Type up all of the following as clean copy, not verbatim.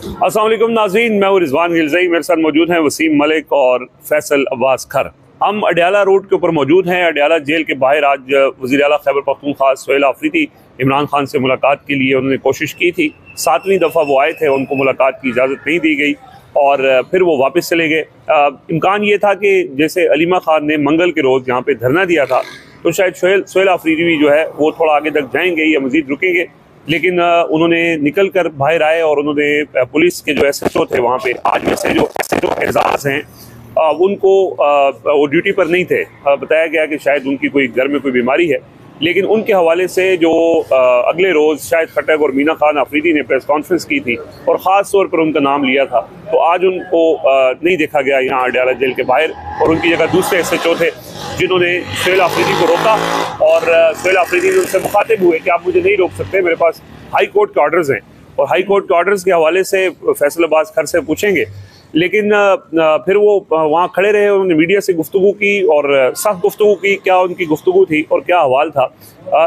अस्सलाम वालेकुम नाज़रीन, मैं हूं रिजवान गिलज़ई। मेरे साथ मौजूद हैं वसीम मलिक और फैसल अब्बास खर। हम अडयाला रोड के ऊपर मौजूद हैं। अडयाला जेल के बाहर आज वज़ीर आला खैबर पख्तूनख्वा सुहेल आफरीदी इमरान खान से मुलाकात के लिए उन्होंने कोशिश की थी। 7वीं दफ़ा वो आए थे, उनको मुलाकात की इजाज़त नहीं दी गई और फिर वो वापस चले गए। इम्कान ये था कि जैसे अलीमा खान ने मंगल के रोज़ यहाँ पर धरना दिया था, तो शायद सुहेल आफरीदी भी जो है वो थोड़ा आगे तक जाएंगे या मज़ीद रुकेंगे, लेकिन उन्होंने निकल कर बाहर आए और उन्होंने पुलिस के जो SHO थे वहाँ पे, आज में से जो SHO एजाज हैं उनको वो ड्यूटी पर नहीं थे। बताया गया कि शायद उनकी कोई घर में कोई बीमारी है, लेकिन उनके हवाले से जो अगले रोज़ शायद खट्टक और मीना खान आफरीदी ने प्रेस कॉन्फ्रेंस की थी और ख़ास तौर पर उनका नाम लिया था, तो आज उनको नहीं देखा गया यहाँ अडयाला जेल के बाहर और उनकी जगह दूसरे SHO थे जिन्होंने सुहेल आफरीदी को रोका और सुहेल आफरीदी ने उनसे मुखातिब हुए कि आप मुझे नहीं रोक सकते, मेरे पास हाई कोर्ट के ऑर्डर्स हैं और हाई कोर्ट के ऑर्डर्स के हवाले से फैसल अब्बास खर से पूछेंगे। लेकिन फिर वो वहाँ खड़े रहे, उन्होंने मीडिया से गुफ्तगू की और सख्त गुफ्तगू की। क्या उनकी गुफ्तगू थी और क्या हवाल था,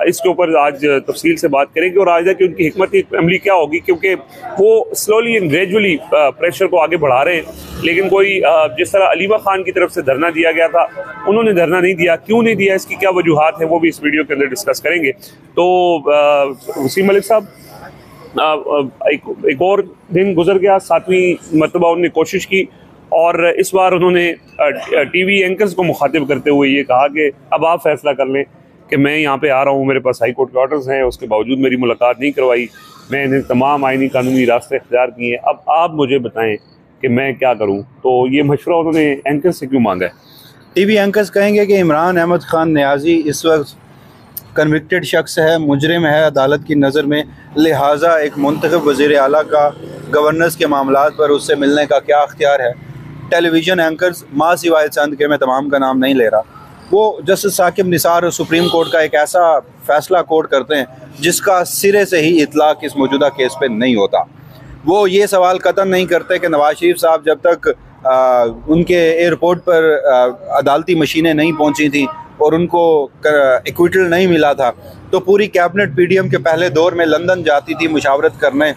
इसके ऊपर आज तफसील से बात करेंगे और आज कि उनकी हिकमत अमली क्या होगी, क्योंकि वो स्लोली एंड ग्रेजुअली प्रेशर को आगे बढ़ा रहे हैं। लेकिन कोई जिस तरह अलीमा खान की तरफ से धरना दिया गया था, उन्होंने धरना नहीं दिया, क्यों नहीं दिया, इसकी क्या वजूहात है, वो भी इस वीडियो के अंदर डिस्कस करेंगे। तो वसीम मलिक साहब, एक और दिन गुजर गया, 7वीं मरतबा उन्होंने कोशिश की और इस बार उन्होंने TV एंकर्स को मुखातिब करते हुए ये कहा कि अब आप फैसला कर लें कि मैं यहाँ पे आ रहा हूँ, मेरे पास हाई कोर्ट के ऑर्डर्स हैं, उसके बावजूद मेरी मुलाकात नहीं करवाई, मैंने तमाम आइनी कानूनी रास्ते इख्तियार किए हैं, अब आप मुझे बताएं कि मैं क्या करूँ। तो ये मशवरा उन्होंने एंकर्स से क्यों मांगा है? TV एंकर्स कहेंगे कि इमरान अहमद खान नियाज़ी इस वक्त कन्विक्टेड शख्स है, मुजरिम है अदालत की नज़र में, लिहाजा एक मुंतखब वज़ीर आला का गवर्नेंस के मामलात पर उससे मिलने का क्या अख्तियार है। टेलीविज़न एंकर्स माँ सिवाय चंद के, मैं तमाम का नाम नहीं ले रहा, वो justice Saqib Nisar supreme court का एक ऐसा फ़ैसला कोर्ट करते हैं जिसका सिरे से ही इतलाक़ इस मौजूदा केस पर नहीं होता। वो ये सवाल कतन नहीं करते कि नवाज शरीफ साहब जब तक उनके एयरपोर्ट पर अदालती मशीनें नहीं पहुँची थी और उनको इक्विटल नहीं मिला था, तो पूरी कैबिनेट PDM के पहले दौर में लंदन जाती थी मुशावरत करने,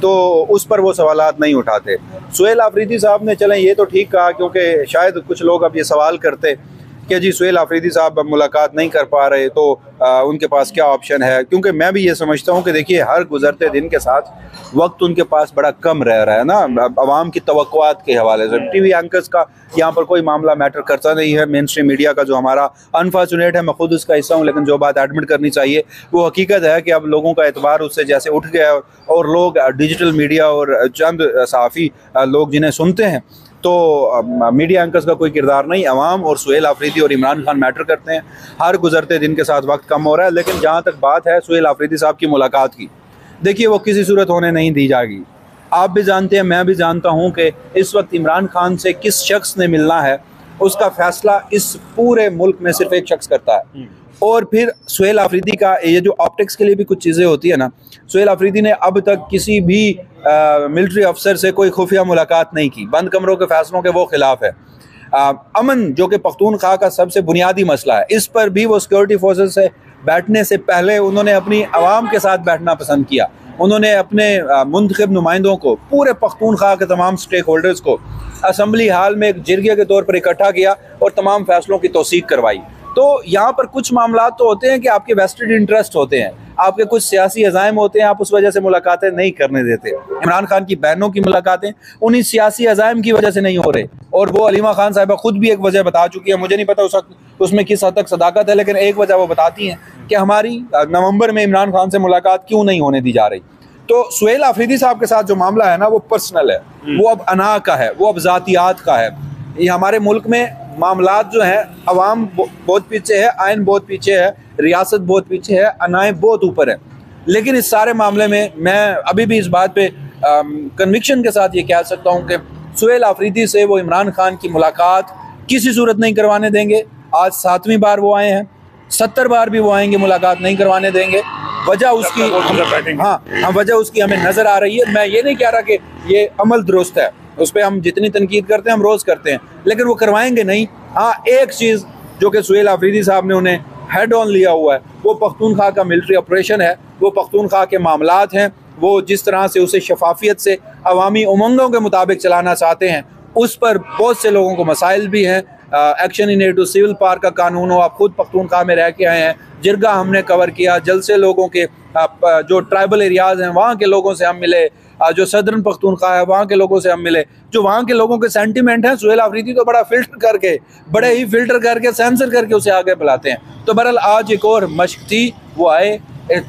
तो उस पर वो सवालात नहीं उठाते। सुहेल आफरीदी साहब ने चलें ये तो ठीक कहा, क्योंकि शायद कुछ लोग अब ये सवाल करते कि जी सुहेल आफरीदी साहब अब मुलाकात नहीं कर पा रहे, तो उनके पास क्या ऑप्शन है। क्योंकि मैं भी ये समझता हूँ कि देखिए हर गुजरते दिन के साथ वक्त उनके पास बड़ा कम रह रहा है ना, अवाम की तवक्कुआत के हवाले से। TV एंकर्स का यहाँ पर कोई मामला मैटर करता नहीं है। मेन स्ट्रीम मीडिया का जो हमारा अनफॉर्चुनेट है, मैं खुद उसका हिस्सा हूँ, लेकिन जो बात एडमिट करनी चाहिए वो हकीकत है कि अब लोगों का एतबार उससे जैसे उठ गया है और लोग डिजिटल मीडिया और चंद सहाफ़ी लोग जिन्हें सुनते हैं, तो मीडिया एंकर्स का कोई किरदार नहीं। अवाम और सुहेल आफरीदी और इमरान खान मैटर करते हैं। हर गुजरते दिन के साथ वक्त कम हो रहा है। लेकिन जहाँ तक बात है सुहेल आफरीदी साहब की मुलाकात की, देखिए वो किसी सूरत होने नहीं दी जाएगी। आप भी जानते हैं, मैं भी जानता हूँ कि इस वक्त इमरान खान से किस शख्स ने मिलना है, उसका फैसला इस पूरे मुल्क में सिर्फ एक शख्स करता है। और फिर सुहेल आफरीदी का ये जो ऑप्टिक्स के लिए भी कुछ चीज़ें होती है ना, सुहेल आफरीदी ने अब तक किसी भी मिलिट्री अफसर से कोई खुफिया मुलाकात नहीं की, बंद कमरों के फैसलों के वो खिलाफ है। अमन जो कि पख्तूनख्वा का सबसे बुनियादी मसला है, इस पर भी वो सिक्योरिटी फोर्सेस से बैठने से पहले उन्होंने अपनी आवाम के साथ बैठना पसंद किया। उन्होंने अपने मुंतखब नुमाइंदों को, पूरे पख्तूनख्वा के तमाम स्टेक होल्डर्स को असम्बली हाल में एक जिरगे के तौर पर इकट्ठा किया और तमाम फैसलों की तौसीक करवाई। तो यहाँ पर कुछ मामला तो होते हैं कि आपके वेस्टेड इंटरेस्ट होते हैं, आपके कुछ सियासी अज़ाइम होते हैं, आप उस वजह से मुलाकातें नहीं करने देते। इमरान खान की बहनों की मुलाकातें उन्हीं सियासी अज़ाइम की वजह से नहीं हो रहे, और वो अलीमा खान साहिबा खुद भी एक वजह बता चुकी है। मुझे नहीं पता उस वक्त उसमें किस हद तक सदाकत है, लेकिन एक वजह वो बताती हैं कि हमारी नवंबर में इमरान खान से मुलाकात क्यों नहीं होने दी जा रही। तो सुहेल आफरीदी साहब के साथ जो मामला है ना, वो पर्सनल है, वो अब अना का है, वो अब ज़ातियात का है। ये हमारे मुल्क में मामलात जो हैं, अवाम बहुत पीछे है, आइन बहुत पीछे है, रियासत बहुत पीछे है, अनाएँ बहुत ऊपर है। लेकिन इस सारे मामले में मैं अभी भी इस बात पे कन्विक्शन के साथ ये कह सकता हूँ कि सुहेल आफरीदी से वो इमरान खान की मुलाकात किसी सूरत नहीं करवाने देंगे। आज 7वीं बार वो आए हैं, 70 बार भी वो आएंगे, मुलाकात नहीं करवाने देंगे। वजह उसकी वजह उसकी हमें नज़र आ रही है। मैं ये नहीं कह रहा कि ये अमल दुरुस्त है, उस पर हम जितनी तनकीद करते हैं हम रोज़ करते हैं, लेकिन वो करवाएंगे नहीं। हाँ, एक चीज़ जो कि सुहेल आफरीदी साहब ने उन्हें हेड ऑन लिया हुआ है, वो पख्तूनख्वा का मिलिट्री ऑपरेशन है, वो पख्तूनख्वा के मामलात हैं, वो जिस तरह से उसे शफाफियत से अवामी उमंगों के मुताबिक चलाना चाहते हैं, उस पर बहुत से लोगों को मसाइल भी हैं। Action in aid to civil park का कानून हो, आप खुद पख्तूनख्वा में रह के आए हैं, जिरगा हमने कवर किया, जलसे लोगों के जो ट्राइबल एरियाज़ हैं वहाँ के लोगों से हम मिले, जो सदरन पख्तूनख्वा है वहाँ के लोगों से हम मिले, जो वहाँ के लोगों के सेंटिमेंट हैं सुहेल अफरीदी तो बड़े ही फिल्टर करके सेंसर करके उसे आगे बुलाते हैं। तो बहरहाल आज एक और मश्क थी, वो आए,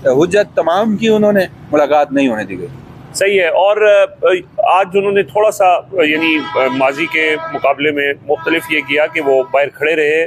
हुज्जत तमाम की, उन्होंने मुलाकात नहीं होने दी गई। सही है। और आज उन्होंने थोड़ा सा यानी माजी के मुकाबले में मुख्तलिफ ये किया कि वो बाहर खड़े रहे।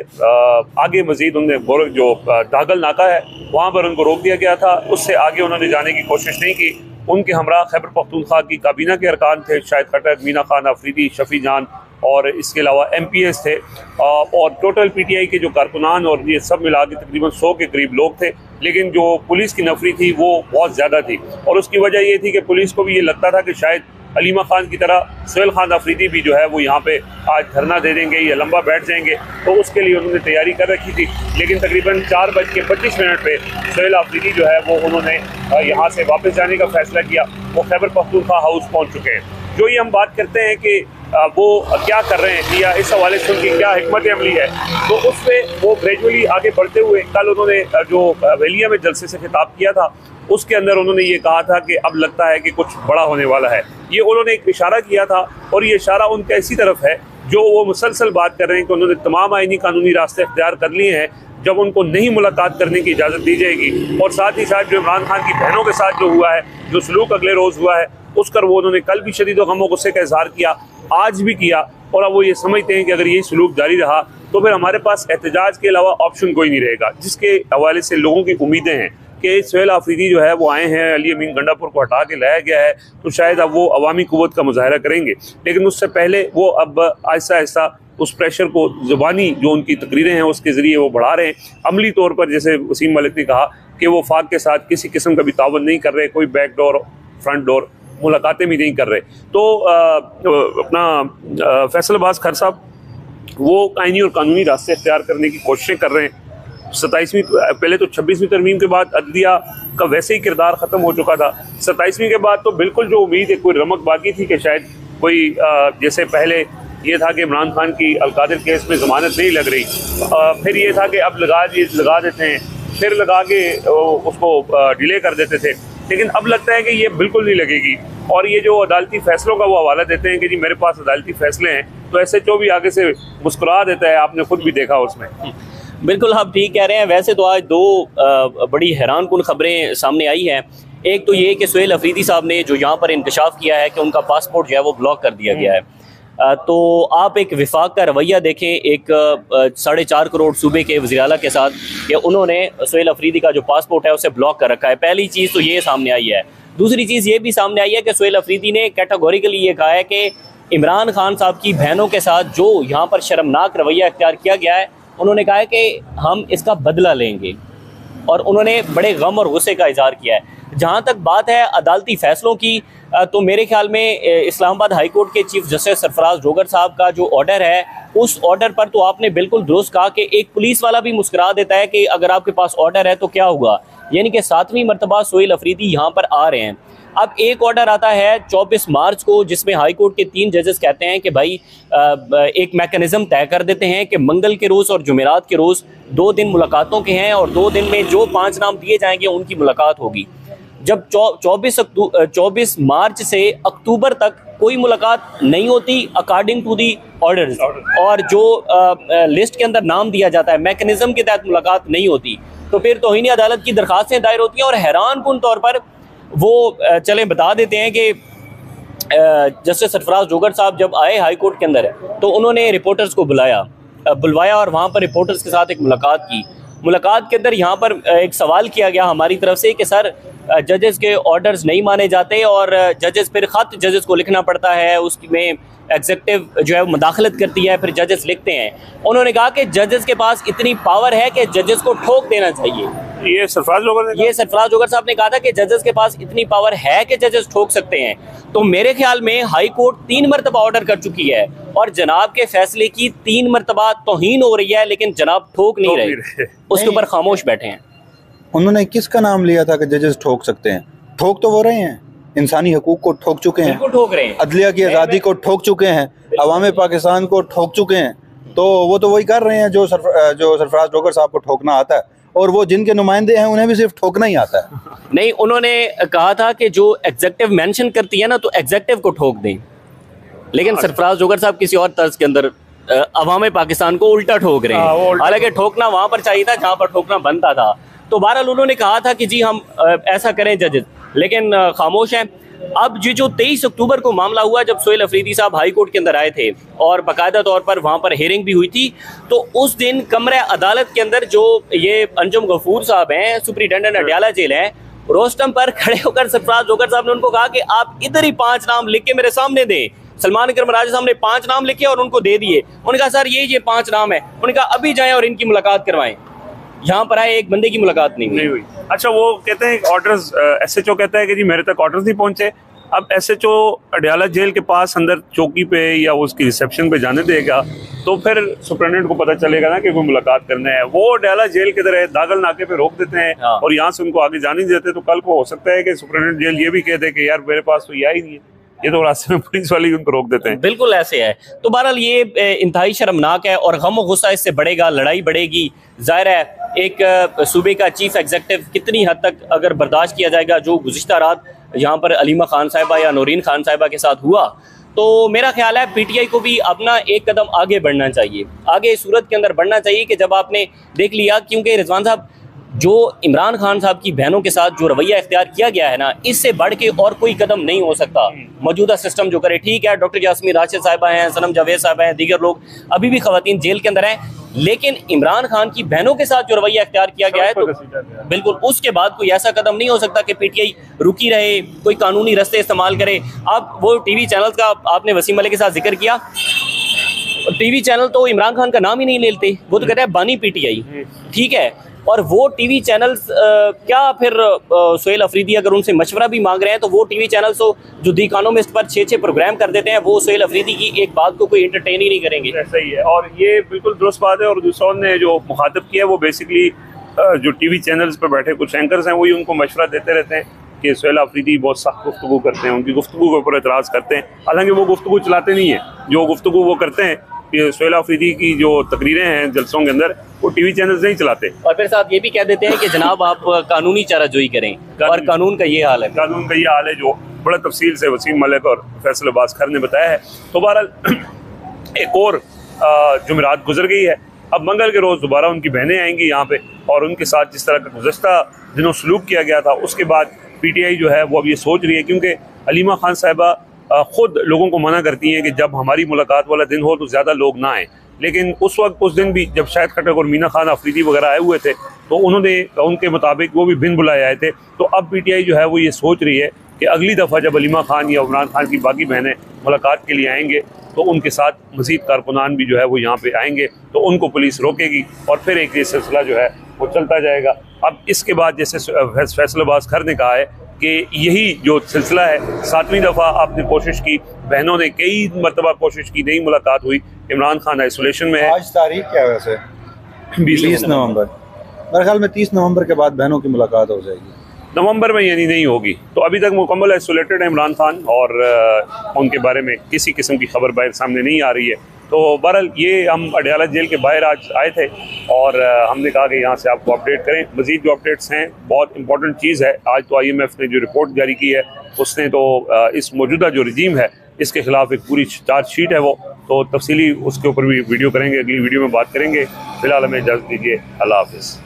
आगे मजीद उन्होंने जो दागल नाका है वहाँ पर उनको रोक दिया गया था, उससे आगे उन्होंने जाने की कोशिश नहीं की। उनके हमरा खैबर पख्तूनख्वा की काबीना के अरकान थे, शाहिद खट्टक, मीना खान अफरीदी, शफी जान और इसके अलावा MPs थे, और टोटल PTI के जो कारकुनान और ये सब मिला के तकरीबन 100 के करीब लोग थे। लेकिन जो पुलिस की नफरी थी वो बहुत ज़्यादा थी, और उसकी वजह ये थी कि पुलिस को भी ये लगता था कि शायद अलीमा खान की तरह सुहेल खान अफरीदी भी जो है वो यहाँ पे आज धरना दे देंगे या लंबा बैठ जाएंगे, तो उसके लिए उन्होंने तैयारी कर रखी थी। लेकिन तकरीबन 4:25 पे सुहेल अफरीदी जो है वो उन्होंने यहाँ से वापस जाने का फैसला किया। वो खैबर पख्तूनख्वा हाउस पहुँच चुके हैं। जो ये हम बात करते हैं कि वो क्या कर रहे हैं या इस हवाले से उनकी क्या हिकमत अमली है, तो उस पर वो ग्रेजुअली आगे बढ़ते हुए कल उन्होंने जो वेलिया में जलसे से खिताब किया था उसके अंदर उन्होंने ये कहा था कि अब लगता है कि कुछ बड़ा होने वाला है। ये उन्होंने एक इशारा किया था, और ये इशारा उनका इसी तरफ है जो वो मुसलसल बात कर रहे हैं कि उन्होंने तमाम आईनी कानूनी रास्ते इख्तियार कर लिए हैं। जब उनको नहीं मुलाकात करने की इजाज़त दी जाएगी, और साथ ही साथ जो इमरान खान की बहनों के साथ जो हुआ है, जो सलूक अगले रोज़ हुआ है, उस पर वो उन्होंने कल भी शदीद गम और गुस्से का इजहार किया, आज भी किया, और अब वो ये समझते हैं कि अगर यही सलूक जारी रहा तो फिर हमारे पास एहतजाज के अलावा ऑप्शन कोई नहीं रहेगा। जिसके हवाले से लोगों की उम्मीदें हैं कि सुहेल अफरीदी जो है वो आए हैं, अली अमीन गंडापुर को हटा के लाया गया है, तो शायद अब वो अवामी कुव्वत का मुजाहरा करेंगे। लेकिन उससे पहले वो अब आहिस्ता आहिस्ता उस प्रेशर को ज़ुबानी जो उनकी तकरीरें हैं उसके ज़रिए वो बढ़ा रहे हैं। अमली तौर पर जैसे वसीम मलिक ने कहा कि वो फाक के साथ किसी किस्म का भी तावन नहीं कर रहे, कोई बैक डोर फ्रंट डोर मुलाकातें भी नहीं कर रहे। तो अपना फैसल अब्बास खर साहब वो आईनी और कानूनी रास्ते इख्तियार करने की कोशिशें कर रहे हैं। 27वीं पहले तो 26वीं तरमीम के बाद अदलिया का वैसे ही किरदार ख़त्म हो चुका था। 27वीं के बाद तो बिल्कुल जो उम्मीद है, कोई रमक बाकी थी कि शायद कोई जैसे पहले ये था कि इमरान खान की अलकादिर केस में ज़मानत नहीं लग रही, फिर ये था कि अब लगा देते हैं, फिर लगा के उसको डिले कर देते थे। लेकिन अब लगता है कि ये बिल्कुल नहीं लगेगी। और ये जो अदालती फैसलों का वो हवाला देते हैं कि जी मेरे पास अदालती फैसले हैं, तो SHO भी आगे से मुस्कुरा देता है, आपने खुद भी देखा उसमें। बिल्कुल आप ठीक कह रहे हैं। वैसे तो आज दो बड़ी हैरान कुन खबरें सामने आई हैं। एक तो ये कि सुहेल अफरीदी साहब ने जो यहाँ पर इंकशाफ किया है कि उनका पासपोर्ट जो है वो ब्लॉक कर दिया गया है। तो आप एक विफाक का रवैया देखें, एक 4.5 करोड़ सूबे के वज़ीर आला के साथ कि उन्होंने सुहेल अफरीदी का जो पासपोर्ट है उसे ब्लॉक कर रखा है। पहली चीज़ तो ये सामने आई है। दूसरी चीज़ ये भी सामने आई है कि सुहेल अफरीदी ने कैटेगोरिकली ये कहा है कि इमरान खान साहब की बहनों के साथ जो यहाँ पर शर्मनाक रवैया इख्तियार किया गया है, उन्होंने कहा है कि हम इसका बदला लेंगे, और उन्होंने बड़े गम और गुस्से का इजहार किया है। जहाँ तक बात है अदालती फ़ैसलों की, तो मेरे ख्याल में इस्लामाबाद हाई कोर्ट के चीफ जस्टिस सरफराज जोगर साहब का जो ऑर्डर है, उस ऑर्डर पर तो आपने बिल्कुल दुरुस्त कहा कि एक पुलिस वाला भी मुस्कुरा देता है कि अगर आपके पास ऑर्डर है तो क्या हुआ। यानी कि 7वीं मरतबा सुहेल अफरीदी यहाँ पर आ रहे हैं। अब एक ऑर्डर आता है 24 मार्च को, जिसमें हाई कोर्ट के 3 जजेस कहते हैं कि भाई एक मैकेनिज़्म तय कर देते हैं कि मंगल के रोज़ और जुमेरात के रोज़ 2 दिन मुलाकातों के हैं, और 2 दिन में जो 5 नाम दिए जाएंगे उनकी मुलाकात होगी। जब 24 मार्च से अक्टूबर तक कोई मुलाकात नहीं होती अकॉर्डिंग टू दी ऑर्डर्स, और जो लिस्ट के अंदर नाम दिया जाता है मैकेनिज़्म के तहत मुलाकात नहीं होती, तो फिर तौहीन अदालत की दरखास्तें दायर होती हैं। और हैरान कुन तौर पर वो चलें बता देते हैं कि जस्टिस सरफराज जोगर साहब जब आए हाई कोर्ट के अंदर, तो उन्होंने रिपोर्टर्स को बुलवाया और वहाँ पर रिपोर्टर्स के साथ एक मुलाकात की। मुलाकात के अंदर यहाँ पर एक सवाल किया गया हमारी तरफ से कि सर जजेस के ऑर्डर्स नहीं माने जाते, और जजेस फिर ख़त जजेस को लिखना पड़ता है, उसमें एग्जीक्यूटिव जो है मुदाखलत करती है, फिर जजेस लिखते हैं। उन्होंने कहा कि जजेस के पास इतनी पावर है कि जजेस को ठोक देना चाहिए। ये सरफराज जोगर साहब ने कहा था कि जजेस के पास इतनी पावर है कि जजेस ठोक सकते हैं। तो मेरे ख्याल में हाई कोर्ट 3 मरतबा ऑर्डर कर चुकी है, और जनाब के फैसले की 3 मरतबा तौहीन हो रही है, लेकिन जनाब ठोक नहीं रहे, उसके ऊपर खामोश बैठे हैं। उन्होंने किसका नाम लिया था कि जजेस ठोक सकते हैं? ठोक तो वो रहे हैं। इंसानी हकूक को ठोक चुके हैं, ठोक रहे हैं, अदलिया की आज़ादी को ठोक चुके हैं, अवाम पाकिस्तान को ठोक चुके हैं। तो वो तो वही कर रहे हैं जो सरफराज डोगर साहब को ठोकना आता है, और वो जिनके नुमाइंदे हैं उन्हें भी सिर्फ ठोकना ही आता है। नहीं, उन्होंने कहा था कि जो एग्जेक्टिव मेंशन करती है ना, तो एग्जेक्टिव को ठोक दें, लेकिन सरफराज डोगर साहब किसी और तर्ज के अंदर अवाम पाकिस्तान को उल्टा ठोक रहे हैं। हालांकि ठोकना वहां पर चाहिए था जहां पर ठोकना बनता था। तो बहरहाल उन्होंने कहा था कि जी हम ऐसा करें जजेस, लेकिन खामोश हैं। अब जो 23 अक्टूबर को मामला हुआ, जब सोहेल अफरीदी साहब हाई कोर्ट के अंदर आए थे और बाकायदा तौर पर वहाँ पर हेयरिंग भी हुई थी, तो उस दिन कमरे अदालत के अंदर जो ये अंजुम गफूर साहब हैं, सुपरिटेंडेंट अडयाला जेल है, रोस्टम पर खड़े होकर सरफराज डोगर साहब ने उनको कहा कि आप इधर ही 5 नाम लिख के मेरे सामने दें। सलमान अकरम राजा साहब ने 5 नाम लिखे और उनको दे दिए। उन्होंने कहा सर ये 5 नाम है। उन्होंने कहा अभी जाएं और इनकी मुलाकात करवाएं। यहाँ पर आए, एक बंदे की मुलाकात नहीं हुई। अच्छा, वो कहते हैं ऑर्डर्स, SHO कहता है कि जी मेरे तक ऑर्डर्स नहीं पहुंचे। अब SHO अडयाला जेल के पास अंदर चौकी पे या उसकी रिसेप्शन पे जाने देगा तो फिर सुपरिटेंडेंट को पता चलेगा ना कि कोई मुलाकात करना है। वो अडयाला जेल की तरह दागल नाके पे रोक देते हैं और यहाँ से उनको आगे जाने नहीं देते। तो कल को हो सकता है कि सुपरिटेंडेंट जेल ये भी कह दे कि यार मेरे पास तो यह ही नहीं है, ये तो रास्ते में पुलिस वाले उनको रोक देते हैं। बिल्कुल ऐसे है। तो बहरहाल ये इंतहाई शर्मनाक है और गम गुस्सा इससे बढ़ेगा, लड़ाई बढ़ेगी। जाहिर है एक सूबे का चीफ एग्जीक्यूटिव कितनी हद तक अगर बर्दाश्त किया जाएगा, जो गुज़िश्ता रात यहाँ पर अलीमा खान साहिबा या नौरीन खान साहिबा के साथ हुआ, तो मेरा ख्याल है PTI को भी अपना एक कदम आगे बढ़ना चाहिए। आगे इस सूरत के अंदर बढ़ना चाहिए कि जब आपने देख लिया, क्योंकि रिजवान साहब जो इमरान खान साहब की बहनों के साथ जो रवैया इख्तियार किया गया है ना, इससे बढ़ के और कोई कदम नहीं हो सकता। मौजूदा सिस्टम जो करे, ठीक है, डॉक्टर यास्मीन राशिद साहिबा हैं, सनम जावेद साहब हैं, दीगर लोग अभी भी खवातीन जेल के अंदर हैं, लेकिन इमरान खान की बहनों के साथ जो रवैया इख्तियार किया गया है, तो बिल्कुल उसके बाद कोई ऐसा कदम नहीं हो सकता कि PTI रुकी रहे, कोई कानूनी रास्ते इस्तेमाल करे। अब वो TV चैनल का आपने वसीम मलिक के साथ जिक्र किया, TV चैनल तो इमरान खान का नाम ही नहीं लेते, वो तो कहते हैं बानी PTI, ठीक है। और वो TV चैनल्स क्या फिर सोहेल अफरीदी अगर उनसे मशवरा भी मांग रहे हैं तो वो TV चैनल्स तो जो दी इकोनॉमिस्ट पर 6 प्रोग्राम कर देते हैं, वो सोहेल अफरीदी की एक बात को कोई एंटरटेन ही नहीं करेंगे। ऐसा ही है, और ये बिल्कुल दुरुस्त बात है। और दूसरों ने जो मुखातिब किया है वो बेसिकली जो TV चैनल्स पर बैठे कुछ एंकर्स हैं, वही उनको मशवरा देते रहते हैं कि सोहेल अफरीदी बहुत सख्त गुफ्तगू करते हैं, उनकी गुफ्तगू के ऊपर एतराज़ करते हैं। हालांकि वो गुफ्तगू चलाते नहीं है, जो गुफ्तगू वो करते हैं कि सोहेल अफरीदी की जो तकरीरें हैं जलसों के अंदर, वो TV चैनल्स नहीं चलाते। और फिर साथ ये भी कह देते हैं कि जनाब आप कानूनी चाराजोई करें, और कानून का ये हाल है। कानून का ये हाल है जो बड़ा तफसील से वसीम मलिक और फैसल अब्बास खर ने बताया है। तो बहरहाल एक और जुमेरात गुजर गई है, अब मंगल के रोज़ दोबारा उनकी बहनें आएंगी यहाँ पे, और उनके साथ जिस तरह का गुज़श्ता दिनों सलूक किया गया था, उसके बाद PTI जो है वो अब ये सोच रही है, क्योंकि अलीमा खान साहिबा ख़ुद लोगों को मना करती हैं कि जब हमारी मुलाकात वाला दिन हो तो ज़्यादा लोग ना आएँ। लेकिन उस दिन भी जब शाहिद खट्टक और मीना खान अफरीदी वगैरह आए हुए थे, तो उन्होंने उनके मुताबिक वो भी बिन बुलाए आए थे। तो अब PTI जो है वो ये सोच रही है कि अगली दफ़ा जब अलीमा खान या इमरान खान की बाकी बहनें मुलाकात के लिए आएंगे तो उनके साथ मज़ीद कारकुनान भी जो है वो यहाँ पे आएंगे, तो उनको पुलिस रोकेगी और फिर एक ये सिलसिला जो है वो चलता जाएगा। अब इसके बाद जैसे फैसल अब्बास खर ने कहा है कि यही जो सिलसिला है, 7वीं दफ़ा आपने कोशिश की, बहनों ने कई मरतबा कोशिश की, नहीं मुलाकात हुई। इमरान खान आइसोलेशन में है। आज तारीख क्या है वैसे? 20 नवंबर। मेरे ख्याल में 30 नवंबर के बाद बहनों की मुलाकात हो जाएगी। नवंबर में यानी नहीं होगी, तो अभी तक मुकम्मल आइसोलेटेड है इमरान खान, और उनके बारे में किसी किस्म की खबर बाहर सामने नहीं आ रही है। तो बहरहाल ये हम अडयाला जेल के बाहर आज आए थे और हमने कहा कि यहाँ से आपको अपडेट करें। मज़ीद जो अपडेट्स हैं, बहुत इंपॉर्टेंट चीज़ है, आज तो IMF ने जो रिपोर्ट जारी की है उसने तो इस मौजूदा जो रजीम है इसके ख़िलाफ़ एक पूरी चार्जशीट है वो, तो तफसीली उसके ऊपर भी वीडियो करेंगे, अगली वीडियो में बात करेंगे। फ़िलहाल हमें इजाज़त दीजिए, अल्लाह हाफ़िज़।